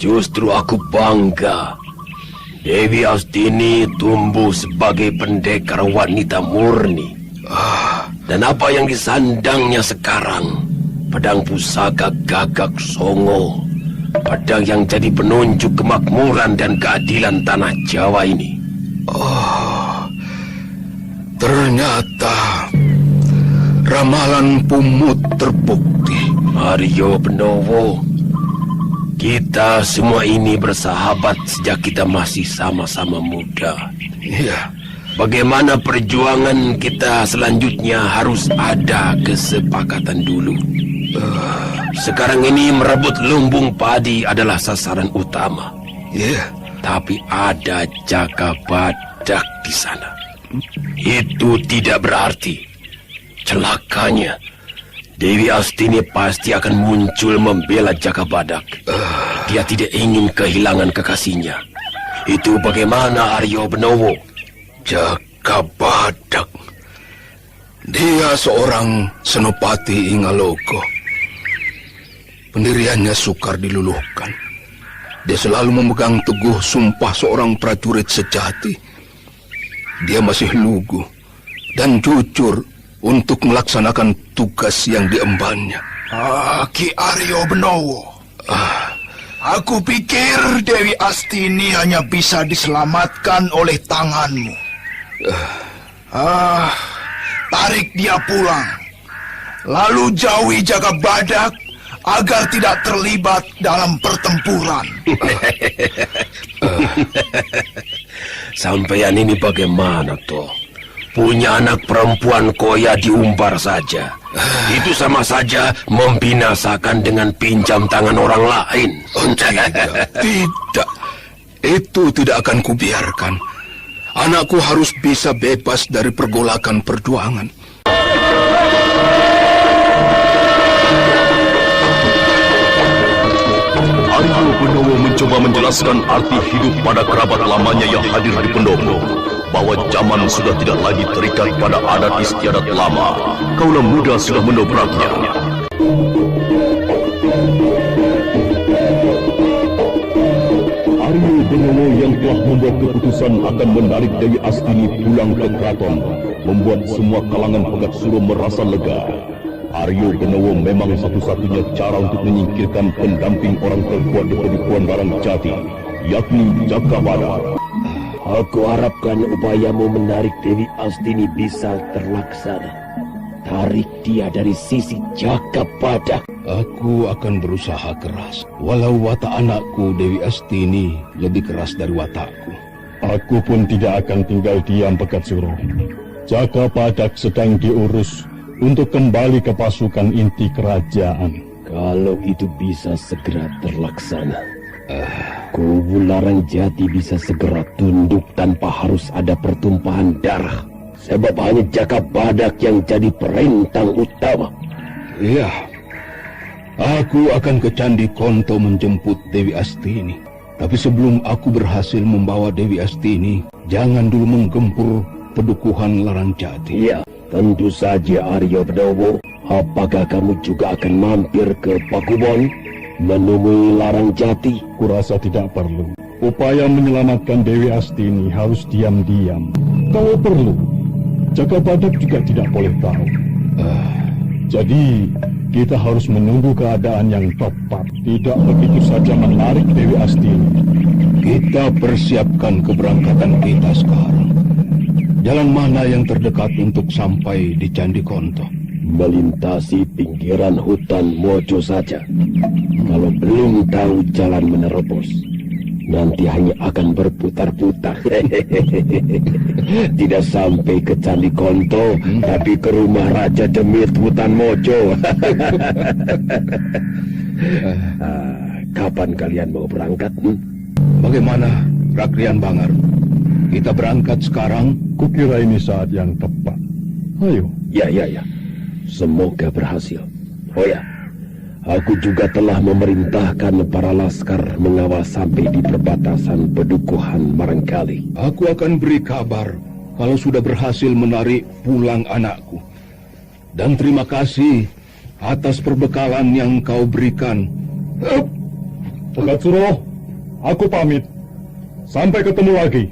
S4: justru aku bangga Dewi Astini tumbuh sebagai pendekar wanita murni. Dan apa yang disandangnya sekarang, pedang pusaka Gagak Songo, pedang yang jadi penunjuk kemakmuran dan keadilan tanah Jawa ini.
S9: Ternyata ramalan Pumut terbukti.
S4: Aryo Benowo, kita semua ini bersahabat sejak kita masih sama-sama muda.
S9: Iya.
S4: Bagaimana perjuangan kita selanjutnya harus ada kesepakatan dulu. Sekarang ini merebut lumbung padi adalah sasaran utama.
S9: Iya.
S4: Tapi ada Jaka Badak di sana. Itu tidak berarti celakanya Dewi Astini pasti akan muncul membela Jaka Badak. Dia tidak ingin kehilangan kekasihnya. Itu bagaimana, Aryo Benowo?
S9: Jaka Badak. Dia seorang senopati Ingaloko. Pendiriannya sukar diluluhkan. Dia selalu memegang teguh sumpah seorang prajurit sejati. Dia masih lugu dan jujur untuk melaksanakan tugas yang diembannya.
S10: Ki Aryo Benowo. Aku pikir Dewi Astini hanya bisa diselamatkan oleh tanganmu. Tarik dia pulang. Lalu jauhi Jaka Badak agar tidak terlibat dalam pertempuran.
S4: Sampean ini bagaimana toh? Punya anak perempuan koya diumbar saja. Itu sama saja membinasakan dengan pinjam tangan orang lain.
S9: Tidak. Itu tidak akan kubiarkan. Anakku harus bisa bebas dari pergolakan perjuangan.
S1: Aryo Benowo mencoba menjelaskan arti hidup pada kerabat lamanya yang hadir di pendopo. Bahwa zaman sudah tidak lagi terikat pada adat istiadat lama. Kaula muda sudah mendobraknya. Aryo Benowo yang telah membuat keputusan akan menarik Dewi Astini pulang ke keraton, membuat semua kalangan Pegat Suro merasa lega. Aryo Benowo memang satu-satunya cara untuk menyingkirkan pendamping orang terkuat di Padukuhan Larang Jati, yakni Jaka Badak.
S4: Aku harapkan upayamu menarik Dewi Astini bisa terlaksana. Tarik dia dari sisi Jaka Badak.
S9: Aku akan berusaha keras. Walau watak anakku Dewi Astini lebih keras dari watakku.
S5: Aku pun tidak akan tinggal diam, Pegat Suro. Jaka Badak sedang diurus untuk kembali ke pasukan inti kerajaan.
S4: Kalau itu bisa segera terlaksana, kubu Larang Jati bisa segera tunduk tanpa harus ada pertumpahan darah. Sebab hanya Jaka Badak yang jadi perintang utama.
S9: Iya, aku akan ke Candi Konto menjemput Dewi Astini. Tapi sebelum aku berhasil membawa Dewi Astini, jangan dulu menggempur Padukuhan Larang Jati.
S4: Iya, tentu saja Aryo Benowo. Apakah kamu juga akan mampir ke Pakubon menemui Larang Jati?
S5: Kurasa tidak perlu. Upaya menyelamatkan Dewi Astini harus diam-diam. Kalau perlu, Jaka Badak juga tidak boleh tahu. Jadi, kita harus menunggu keadaan yang tepat. Tidak begitu saja menarik Dewi Astini.
S9: Kita persiapkan keberangkatan kita sekarang. Jalan mana yang terdekat untuk sampai di Candi Konto?
S4: Melintasi pinggiran hutan Mojo saja. Kalau belum tahu jalan menerobos, nanti hanya akan berputar-putar. Tidak sampai ke Candi Konto, tapi ke rumah Raja Demit hutan Mojo. Kapan kalian mau berangkat?
S9: Bagaimana, Rakrian Bangar? Kita berangkat sekarang?
S5: Kukira ini saat yang tepat. Ayo.
S4: Ya. Semoga berhasil. Oh ya, aku juga telah memerintahkan para laskar mengawal sampai di perbatasan Padukuhan Marangkali.
S9: Aku akan beri kabar kalau sudah berhasil menarik pulang anakku. Dan terima kasih atas perbekalan yang kau berikan.
S5: Pegat Suro, aku pamit. Sampai ketemu lagi.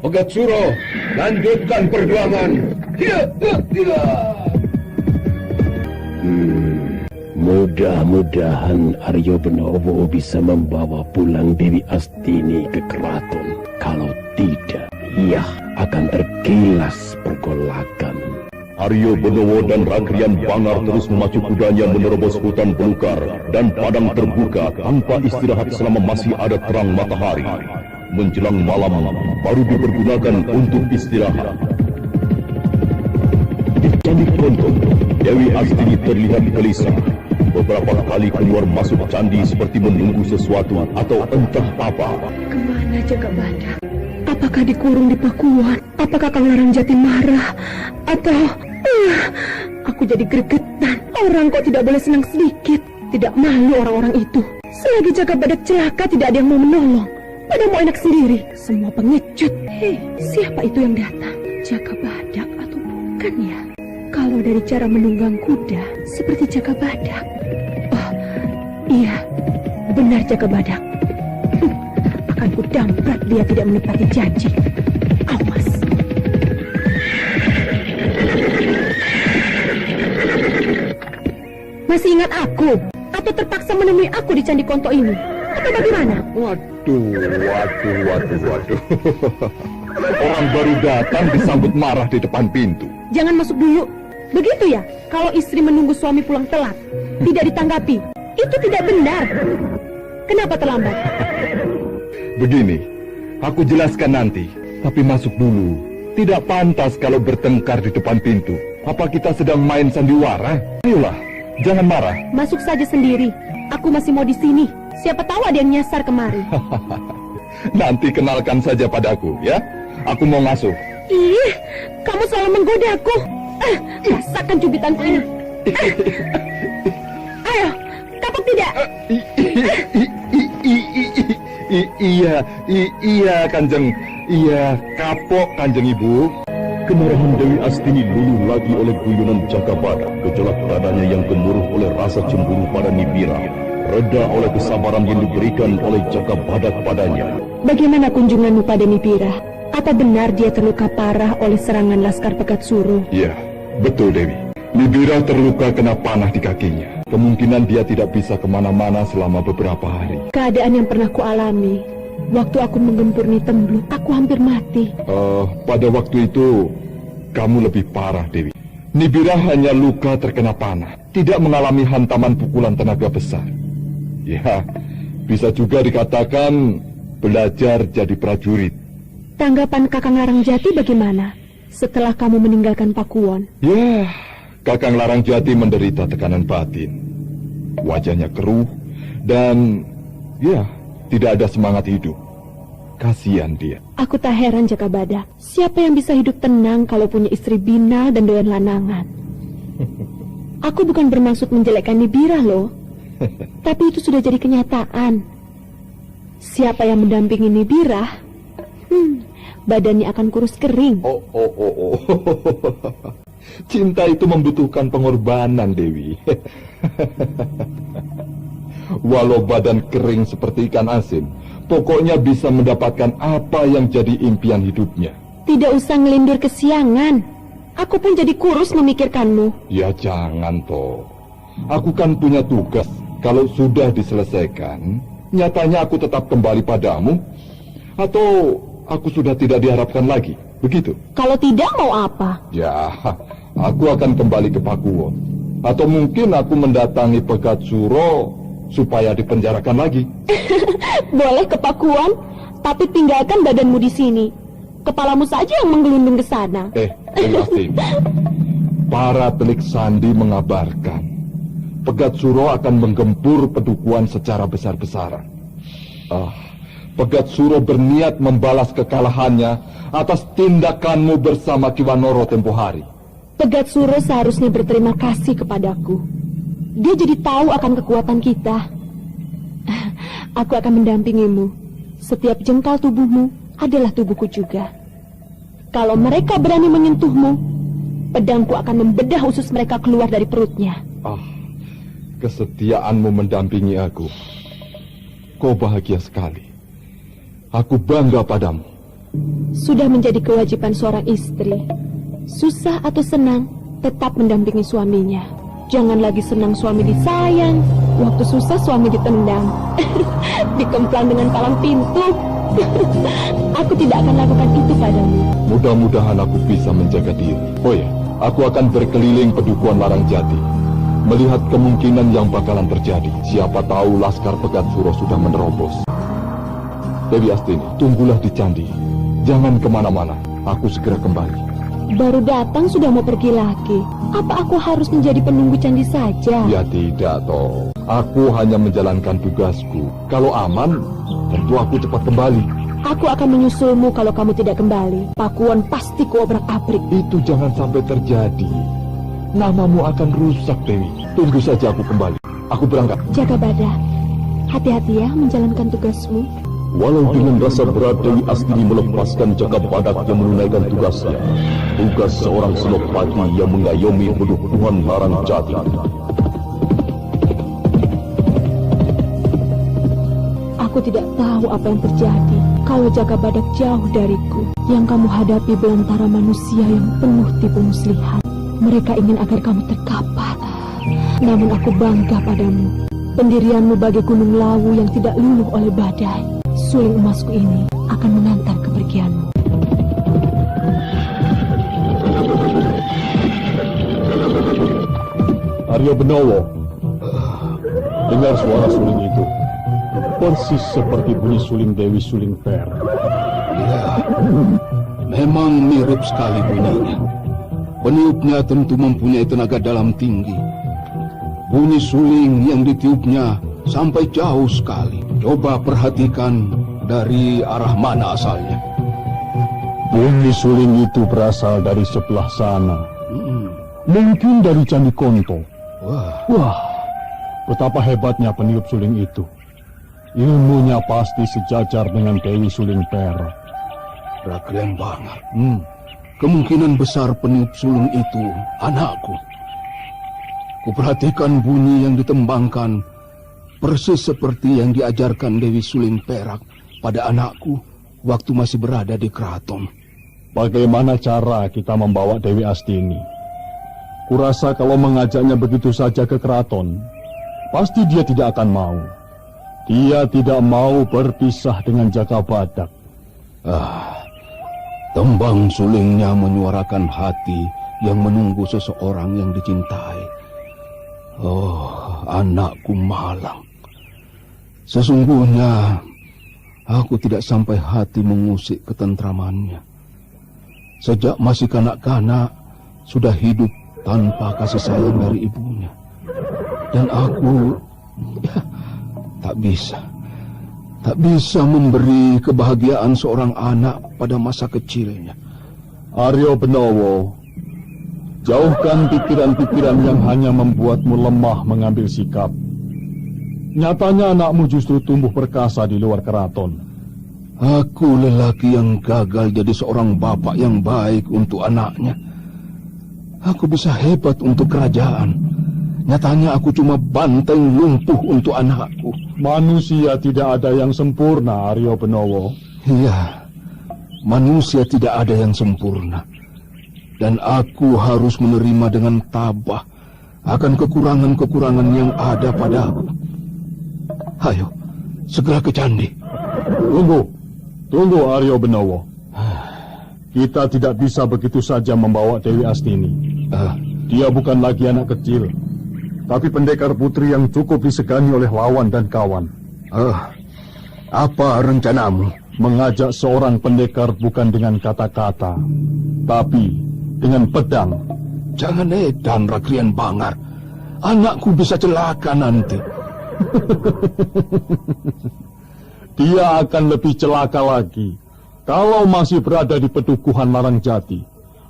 S9: Pegat Suro, lanjutkan perjuangan.
S4: Mudah-mudahan Aryo Benowo bisa membawa pulang Dewi Astini ke keraton. Kalau tidak, ia akan tergilas pergolakan.
S1: Aryo Bodowo dan Ragrian Bangar terus memacu kudanya menerobos hutan belukar dan padang terbuka tanpa istirahat selama masih ada terang matahari. Menjelang malam baru dipergunakan untuk istirahat. Di Candi Konto, Dewi Astini terlihat gelisah. Beberapa kali keluar masuk candi seperti menunggu sesuatu atau entah apa.
S11: Kemana Jaga Badak? Apakah dikurung di Pakuan? Apakah Kang Larangjati marah? Atau... aku jadi gregetan. Orang kok tidak boleh senang sedikit. Tidak malu orang-orang itu. Selagi Jaga Badak celaka tidak ada yang mau menolong. Pada mau enak sendiri. Semua pengecut. Hei, siapa itu yang datang? Jaga Badak atau bukan ya? Kalau dari cara menunggang kuda seperti Jaga Badak. Oh, iya. Benar Jaga Badak. Akan kudamprat dia tidak menepati janji. Awas. Masih ingat aku? Atau terpaksa menemui aku di Candi Konto ini? Atau bagaimana?
S2: Waduh. Orang baru datang disambut marah di depan pintu.
S11: Jangan masuk dulu. Begitu ya? Kalau istri menunggu suami pulang telat, tidak ditanggapi. Itu tidak benar. Kenapa terlambat?
S2: Begini, aku jelaskan nanti. Tapi masuk dulu. Tidak pantas kalau bertengkar di depan pintu. Apa kita sedang main sandiwara? Ayolah, jangan marah.
S11: Masuk saja sendiri. Aku masih mau di sini. Siapa tahu ada yang nyasar kemari.
S2: Nanti kenalkan saja padaku, ya. Aku mau masuk.
S11: Ih, kamu selalu menggodaku. Rasakan cubitanku ini. Ayo, kapok tidak?
S2: Iya, Kanjeng. Iya, kapok, Kanjeng Ibu.
S1: Kemarahan Dewi Astini luluh lagi oleh guyunan Jaga Badak. Gejolak dadanya yang gemuruh oleh rasa cemburu pada Nibira reda oleh kesabaran yang diberikan oleh Jaga Badak padanya.
S11: Bagaimana kunjunganmu pada Nibira? Apa benar dia terluka parah oleh serangan Laskar Pegat Suro?
S2: Iya, betul Dewi. Nibira terluka kena panah di kakinya. Kemungkinan dia tidak bisa kemana-mana selama beberapa hari.
S11: Keadaan yang pernah kualami waktu aku menggempur Nitembluk, aku hampir mati.
S2: Pada waktu itu kamu lebih parah, Dewi. Nibira hanya luka terkena panah, tidak mengalami hantaman pukulan tenaga besar. Ya, bisa juga dikatakan belajar jadi prajurit.
S11: Tanggapan Kakang Larangjati bagaimana setelah kamu meninggalkan Pakuwon?
S2: Ya, Kakang Larangjati menderita tekanan batin. Wajahnya keruh dan ya, tidak ada semangat hidup. Kasihan dia.
S11: Aku tak heran Jaga Badak. Siapa yang bisa hidup tenang kalau punya istri binal dan doyan lanangan? Aku bukan bermaksud menjelekkan Nibira loh. Tapi itu sudah jadi kenyataan. Siapa yang mendampingi Nibira, badannya akan kurus kering.
S2: Oh. Cinta itu membutuhkan pengorbanan, Dewi. Walau badan kering seperti ikan asin, pokoknya bisa mendapatkan apa yang jadi impian hidupnya.
S11: Tidak usah ngelindur kesiangan. Aku pun jadi kurus memikirkanmu.
S2: Ya jangan toh. Aku kan punya tugas. Kalau sudah diselesaikan, nyatanya aku tetap kembali padamu. Atau aku sudah tidak diharapkan lagi, begitu?
S11: Kalau tidak mau apa?
S2: Ya, aku akan kembali ke Pakuwon. Atau mungkin aku mendatangi Pegat Suro supaya dipenjarakan lagi.
S11: Boleh ke Pakuwon, tapi tinggalkan badanmu di sini. Kepalamu saja yang menggelundung ke sana.
S2: Dewi, para telik sandi mengabarkan Pegat Suro akan menggempur Pedukuhan secara besar-besaran. Pegat Suro berniat membalas kekalahannya atas tindakanmu bersama Ki Wanoro tempo hari.
S11: Pegat Suro seharusnya berterima kasih kepadaku. Dia jadi tahu akan kekuatan kita. Aku akan mendampingimu. Setiap jengkal tubuhmu adalah tubuhku juga. Kalau mereka berani menyentuhmu, pedangku akan membedah usus mereka keluar dari perutnya.
S2: Kesetiaanmu mendampingi aku. Kau bahagia sekali. Aku bangga padamu.
S11: Sudah menjadi kewajiban seorang istri. Susah atau senang, tetap mendampingi suaminya. Jangan lagi senang suami disayang, waktu susah suami ditendang, dikemplang dengan palang pintu. Aku tidak akan lakukan itu padamu.
S2: Mudah-mudahan aku bisa menjaga diri. Oh ya,
S5: Aku akan berkeliling pedukuhan Larangjati, melihat kemungkinan yang bakalan terjadi. Siapa tahu Laskar Pegat Suro sudah menerobos. Dewi Astini, tunggulah di candi. Jangan kemana-mana, aku segera kembali.
S11: Baru datang sudah mau pergi lagi. Apa aku harus menjadi penunggu candi saja?
S5: Ya tidak, toh. Aku hanya menjalankan tugasku. Kalau aman, tentu aku cepat kembali.
S11: Aku akan menyusulmu kalau kamu tidak kembali. Pakuan pasti kuobrak-abrik.
S5: Itu jangan sampai terjadi. Namamu akan rusak, Dewi. Tunggu saja aku kembali. Aku berangkat.
S11: Jaga Badak, hati-hati ya menjalankan tugasmu.
S1: Walau dengan rasa berat Dewi Astini melepaskan Jaka Badak yang menunaikan tugasnya, tugas seorang senopati yang mengayomi pedukuhan Larangjati.
S11: Aku tidak tahu apa yang terjadi kalau Jaka Badak jauh dariku. Yang kamu hadapi belantara manusia yang penuh tipu muslihat. Mereka ingin agar kamu terkapar. Namun aku bangga padamu. Pendirianmu bagai gunung lawu yang tidak luluh oleh badai. Suling emasku ini akan mengantar kepergianmu.
S5: Aryo Benowo, dengar suara suling itu. Persis seperti bunyi suling Dewi Suling Per.
S9: Ya, memang mirip sekali bunyinya. Peniupnya tentu mempunyai tenaga dalam tinggi. Bunyi suling yang ditiupnya sampai jauh sekali. Coba perhatikan dari arah mana asalnya.
S5: Bunyi suling itu berasal dari sebelah sana. Mungkin dari Candi Konto. Wah, betapa hebatnya peniup suling itu. Ilmunya pasti sejajar dengan Dewi Suling Perak.
S9: Rakyat banget. Kemungkinan besar peniup sulung itu anakku. Kuperhatikan bunyi yang ditembangkan persis seperti yang diajarkan Dewi Suling Perak pada anakku waktu masih berada di keraton.
S5: Bagaimana cara kita membawa Dewi Astini? Kurasa kalau mengajaknya begitu saja ke keraton, pasti dia tidak akan mau. Dia tidak mau berpisah dengan Jaka Badak.
S9: Tembang sulingnya menyuarakan hati yang menunggu seseorang yang dicintai. Oh, anakku malang. Sesungguhnya aku tidak sampai hati mengusik ketentramannya. Sejak masih kanak-kanak sudah hidup tanpa kasih sayang dari ibunya. Dan aku tak bisa memberi kebahagiaan seorang anak pada masa kecilnya.
S5: Aryo Benowo, jauhkan pikiran-pikiran yang hanya membuatmu lemah mengambil sikap. Nyatanya anakmu justru tumbuh perkasa di luar keraton.
S9: Aku lelaki yang gagal jadi seorang bapak yang baik untuk anaknya. Aku bisa hebat untuk kerajaan. Nyatanya aku cuma banteng lumpuh untuk anakku.
S5: Manusia tidak ada yang sempurna, Aryo Benowo.
S9: Iya, manusia tidak ada yang sempurna. Dan aku harus menerima dengan tabah akan kekurangan-kekurangan yang ada padaku. Ayo, segera ke candi.
S5: Tunggu Aryo Benowo. Kita tidak bisa begitu saja membawa Dewi Astini. Dia bukan lagi anak kecil, tapi pendekar putri yang cukup disegani oleh lawan dan kawan.
S9: Apa rencanamu?
S5: Mengajak seorang pendekar bukan dengan kata-kata, tapi dengan pedang.
S9: Jangan edan, Rakrian Bangar. Anakku bisa celaka nanti.
S5: Dia akan lebih celaka lagi kalau masih berada di pedukuhan Larangjati,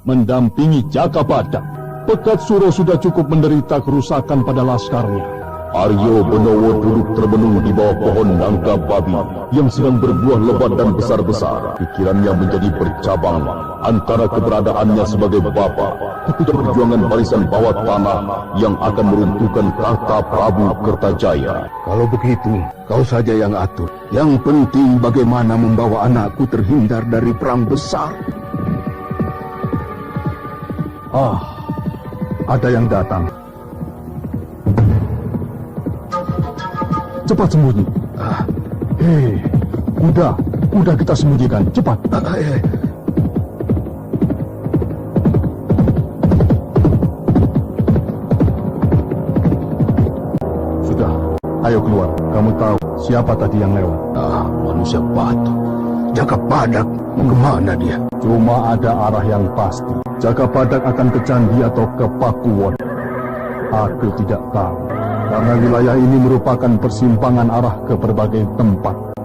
S5: mendampingi Jaka Badak. Pegat Suro sudah cukup menderita kerusakan pada laskarnya.
S1: Aryo Benowo duduk termenung di bawah pohon nangka babi yang sedang berbuah lebat dan besar-besar. Pikirannya menjadi bercabang antara keberadaannya sebagai bapa dan perjuangan barisan bawah tanah yang akan meruntuhkan tahta Prabu Kertajaya.
S9: Kalau begitu, kau saja yang atur. Yang penting bagaimana membawa anakku terhindar dari perang besar.
S5: Ada yang datang. Cepat sembunyi. Hei, kuda kita sembunyikan. Cepat. Ayo keluar, kamu tahu siapa tadi yang lewat?
S9: Ah, manusia batu. Jaka Badak, mau kemana dia?
S5: Cuma ada arah yang pasti. Jaka Badak akan ke Candi atau ke Pakuwon. Aku tidak tahu, karena wilayah ini merupakan persimpangan arah ke berbagai tempat.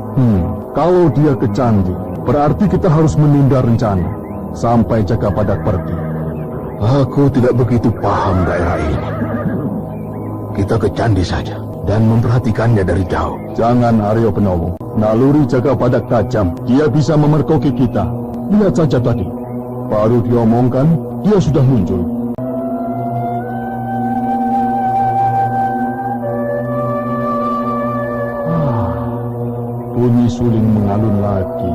S5: Kalau dia ke Candi, berarti kita harus menunda rencana sampai Jaka Badak pergi.
S9: Aku tidak begitu paham daerah ini. Kita ke Candi saja dan memperhatikannya dari jauh.
S5: Jangan, Aryo Penowo. Naluri Jaka Badak tajam. Dia bisa memerkoki kita. Lihat saja tadi. Baru diomongkan, dia sudah muncul. Bunyi suling mengalun lagi.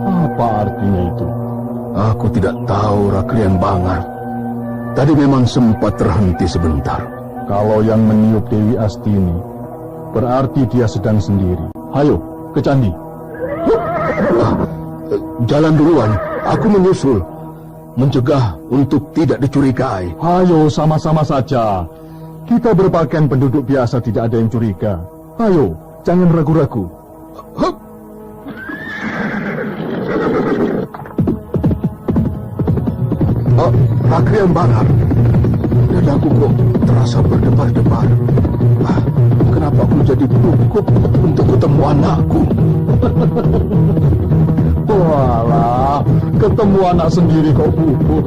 S5: Apa artinya itu?
S9: Aku tidak tahu, Rakrian Bangar. Tadi memang sempat terhenti sebentar.
S5: Kalau yang meniup Dewi Astini, berarti dia sedang sendiri. Ayo, ke Candi.
S9: Jalan duluan, aku menyusul. Mencegah untuk tidak dicurigai.
S5: Ayo, sama-sama saja. Kita berpakaian penduduk biasa, tidak ada yang curiga. Ayo, jangan ragu-ragu.
S9: Rakrian Bangar, dadaku kok terasa berdebar-debar. Kenapa aku jadi gugup untuk ketemu anakku?
S5: Walah, ketemu anak sendiri kok gugup.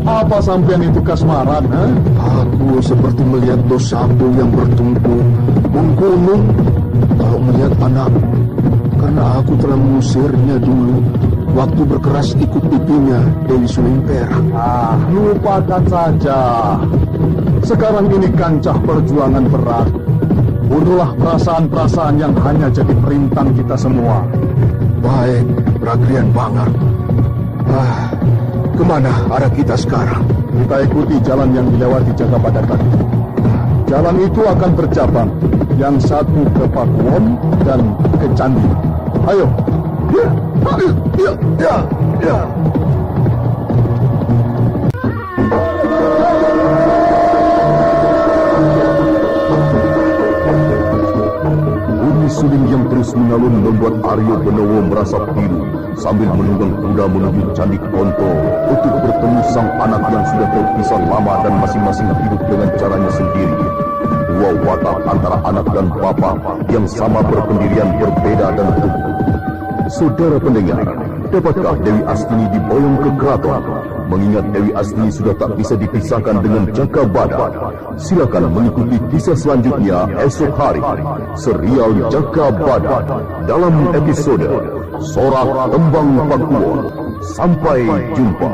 S5: Apa sampean itu kasmaran, ha?
S9: Aku seperti melihat dosaku yang bertumpu menggunung kalau melihat anakku. Karena aku telah mengusirnya dulu waktu berkeras ikut pipinya Dewi Suling Perak.
S5: Lupakan saja. Sekarang ini kancah perjuangan berat. Bunuhlah perasaan-perasaan yang hanya jadi perintang kita semua.
S9: Baik, Rakrian Bangar. Kemana arah kita sekarang?
S5: Kita ikuti jalan yang dilewati Jaka Badak tadi. Jalan itu akan bercabang. Yang satu ke Pakuwon dan ke Candi. Ayo. Ya. Bunyi suling yang terus mengalun membuat Aryo Benowo merasa pilu sambil menunggang kuda menuju Candi Konto untuk bertemu sang anak yang sudah terpisah lama dan masing-masing hidup dengan caranya sendiri. Dua watak antara anak dan bapa yang sama berpendirian berbeda dan teguh. Saudara pendengar, dapatkah Dewi Astini diboyong ke keraton? Mengingat Dewi Astini sudah tak bisa dipisahkan dengan Jaka Badak. Silakan mengikuti kisah selanjutnya esok hari. Serial Jaka Badak dalam episode Sorak Tembang Pakuwon. Sampai jumpa.